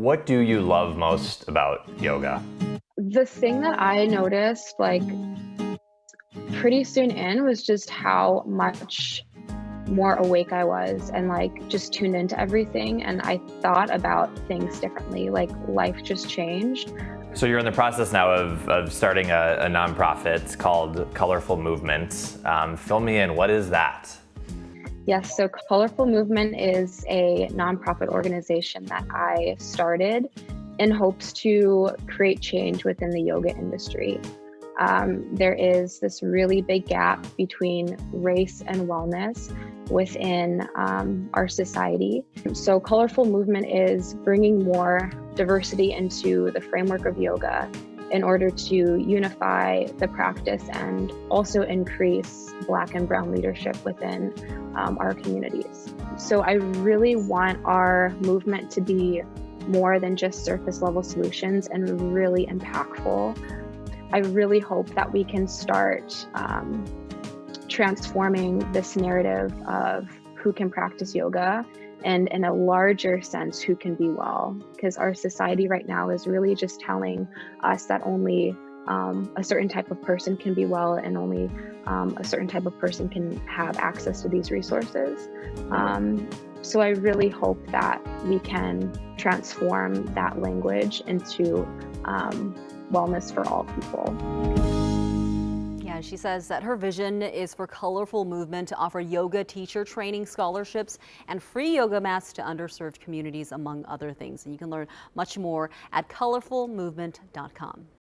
What do you love most about yoga? The thing that I noticed, like, pretty soon in was just how much more awake I was and, like, just tuned into everything, and I thought about things differently, like, life just changed. So you're in the process now of starting a nonprofit called Colorful Movement. Fill me in, what is that? Yes, so Colorful Movement is a nonprofit organization that I started in hopes to create change within the yoga industry. There is this really big gap between race and wellness within our society. So Colorful Movement is bringing more diversity into the framework of yoga in order to unify the practice and also increase Black and Brown leadership within our communities. So I really want our movement to be more than just surface level solutions and really impactful. I really hope that we can start transforming this narrative of who can practice yoga and in a larger sense, who can be well. Because our society right now is really just telling us that only a certain type of person can be well and only a certain type of person can have access to these resources. So I really hope that we can transform that language into wellness for all people. Yeah, she says that her vision is for Colorful Movement to offer yoga teacher training scholarships and free yoga mats to underserved communities, among other things. And you can learn much more at colorfulmovement.com.